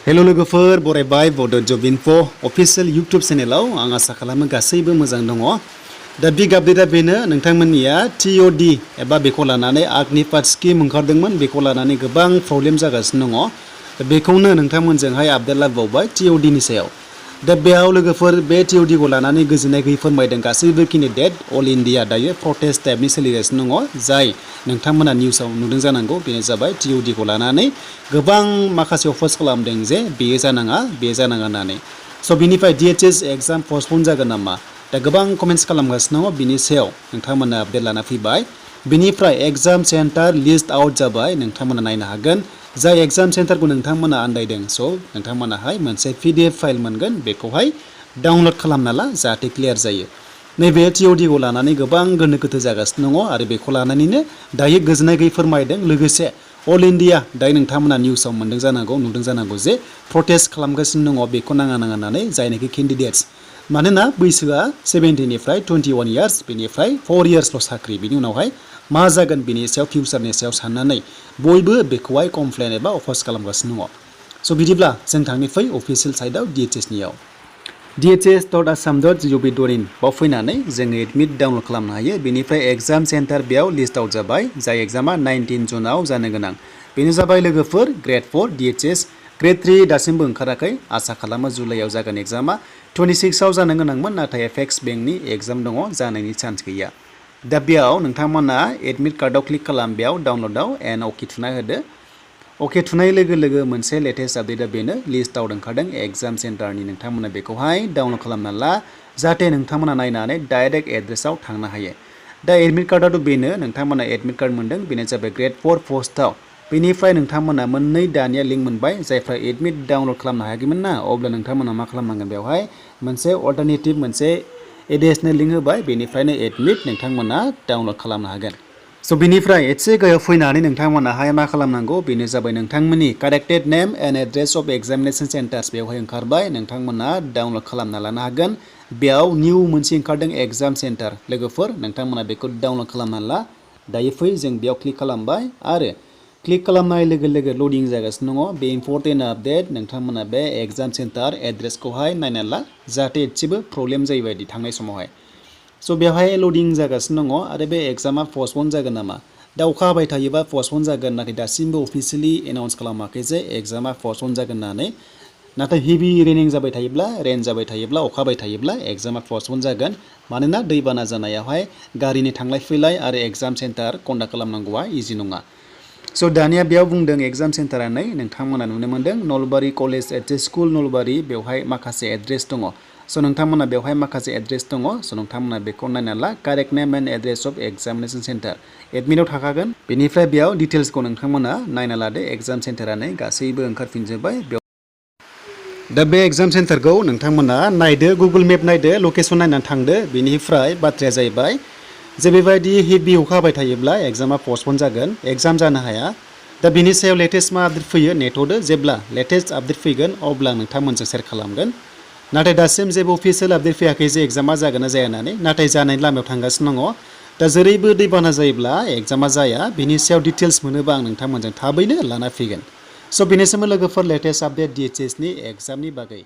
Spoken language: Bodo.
हेलो लोगोफोर बरायबाय बड' जब इनफ' अफिसियेल इउटुब चेनेलाव आं आसा खालामो गासैबो मोजां दङ। दा बिग आपडेटआ बेनो नोंथांमोननिया TOD एबा बेखौ लानानै आगनिपात स्किम ओंखारदोंमोन बेखौ लानानै गोबां प्रब्लेम जागासिनो दङ। दा बेखौनो नोंथांमोनजोंहाय आपडेट लाबोबावबाय TOD नि सायाव। दा बेयाव लोगोफोर बे TOD खौ लानानै गोजोननाय गैयै फोरमायदों गासैबो केन्डिडेट अल इन्डिया दायो प्रटेस्ट टाइपनि सोलिगासिनो दङ जाय नोंथांमोना निउसाव नुदों जानांगौ बेनो जाबाय TOD खौ लानानै गोबां माखासे अफर्स खालामदों जे बेयो जानाङा होननानै। स' बिनिफ्राय DHS एग्जाम पस्टपन जागोन नामा दा गोबां कमेन्ट्स खालामगासिनो दङ बिनि सायाव नोंथांमोना आपडेट लाना फैबाय। बिनिफ्राय एग्जाम सेन्टार लिस्ट आउट जाबाय नोंथांमोना नायनो हागोन जाय एग्जाम सेन्टारखौ नोंथांमोना आन्दायदों स' नोंथांमोनाहाय मोनसे PDF फाइल मोनगोन बेखौहाय डाउनलड खालामना ला जाहाथे क्लियार जायो। नैबे TOD खौ लानानै गोबां गोनो गोथो जागासिनो दङ आरो बेखौ लानानैनो दायो गोजोननाय गैयै फोरमायदों लोगोसे अल इन्डिया दायो नोंथांमोना निउसाव नुदों जानांगौ जे प्रटेस्ट खालामगासिनो दङ बेखौ नाङा होननानै जायनाखि केन्डिडेट्स मानोना बैसोआ 17 निफ्राय 21 इयार्स बेनिफ्राय 4 इयार्सल' साख्रि बिनि उनावहाय मा जागोन बिनि सायाव फिउचारनि सायाव साननानै बयबो बेखौहाय कमप्लेन एबा अफर्स खालामगासिनो दङ। स' बिदिब्ला जों थांनि फै अफिसियेल साइटआव DHS नियाव dhs.assam.gov.in बाव फैनानै जोङो एडमिट डाउनलड खालामनो हायो। बेनिफ्राय एग्जाम सेन्टार बेयाव लिस्ट आउट जाबाय जाय एग्जामा 19 जुनाव जानो गोनां बेनो जाबाय लोगोफोर ग्रेड 4 DHS ग्रेड 3 दासिमबो ओंखाराखै आसा खालामो जुलाइआव जागोन एग्जामा 26आव जानो गोनांमोन नाथाय एपेक्स बेंकनि एग्जाम दङ जानायनि चान्स गैया। दा बेयाव नोंथांमोना एडमिट कार्डआव क्लिक खालाम बेयाव डाउनलडआव एन्ड अके थुना होदो। अके थुनाय लोगो लोगो मोनसे लेटेस्ट आपडेटआ बेनो लिस्ट आउट ओंखारदों एग्जाम सेन्टारनि नोंथांमोना बेखौहाय डाउनलड खालामना ला जाहाथे नोंथांमोना नायनानै डाइरेक्ट एड्रेसाव थांनो हायो। दा एडमिट कार्डआथ' बेनो नोंथांमोना एडमिट कार्ड मोनदों बेनो जाबाय ग्रेड 4 पस्टआव बेनिफ्राय नोंथांमोना मोननै दानिया लिंक मोनबाय जायफ्रा एडमिट डाउनलड खालामनो हायाखैमोन ना अब्ला नोंथांमोना मा खालामनांगोन बेवहाय मोनसे अल्टारनेटिभ मोनसे एडिशनेल लिंक होबाय बेनिफ्रायनो एडमिट नोंथांमोना डाउनलड खालामनो हागोन। स' बिनिफ्राय एसे गाहायाव फैनानै नोंथांमोनाहाय मा खालामनांगौ बेनो जाबाय नोंथांमोननि corrected name and address of examination centres बेवहाय ओंखारबाय नोंथांमोना डाउनलड खालामना लानो हागोन। बेयाव निउ मोनसे ओंखारदों एग्जाम सेन्टार लोगोफोर नोंथांमोना बेखौ डाउनलड खालामना ला। दायो फै जों बेयाव क्लिक खालामबाय आरो क्लिक खालामनाय लोगो लोगो लडिं जागासिनो दङ बे इम्पर्टेन्ट आपडेट नोंथांमोना बे एग्जाम सेन्टार एड्रेसखौहाय नायना ला जाहाथे एसेबो प्रब्लेम जायै बायदि थांनाय समावहाय। स' बेवहाय लडिं जागासिनो दङ आरो बे एग्जामा पस्टपन जागोन नामा दा अखा हाबाय थायोबा पस्टपन जागोन नाथाय दासिमबो अफिसियेलि एनाउन्स खालामाखै जे एग्जामा पस्टपन जागोन होननानै नाथाय हेभि रेन जाबाय थायोब्ला अखा हाबाय थायोब्ला एग्जामा पस्टपन जागोन मानोना दैबाना जानायावहाय गारिनि थांलाय फैलाय आरो एग्जाम सेन्टार कन्डाक्ट खालामनांगौआ इजि नङा। स' दानिया बेयाव बुंदों एग्जाम सेन्टारा नै नोंथांमोना नुनो मोनदों Nalbari college H school Nalbari बेवहाय माखासे एड्रेस दङ। स' नोंथांमोना बेवहाय माखासे एड्रेस दङ स' नोंथांमोना बेखौ नायना ला correct name and address of examination centre एडमिटआव थाखागोन बेनिफ्राय बेयाव डिटेल्सखौ नोंथांमोना नायना लादो एग्जाम सेन्टारा नै गासैबो ओंखारफिनजोब्बाय। दा बे एग्जाम सेन्टारखौ नोंथांमोना नायदो गुगोल मेप नायदो लकेसन नायनानै थांदो बेनिफ्राय बाथ्राया जाहैबाय जे बेबायदि हेभि अखा हाबाय थायोब्ला एग्जामा पस्टपन जागोन एग्जाम जानो हाया। दा बिनि सायाव लेटेस्ट मा आपडेट फैयो नेटआवदो जेब्ला लेटेस्ट आपडेट फैगोन अब्ला नोंथांमोनजों शेयार खालामगोन। नाथाय दासिम जेबो अफिसियेल आपडेट फैयाखै जे एग्जामा जागोन ना जाया होननानै नाथाय जानायनि लामायाव थांगासिनो दङ। दा जेरैबो दैबाना जायोब्ला एग्जामा जाया बिनि सायाव डिटेल्स मोनोबा आं नोंथांमोनजों थाबैनो लाना फैगोन। स' बेनिसिम लोगोफोर लेटेस्ट आपडेट DHS नि एग्जामनि बागै।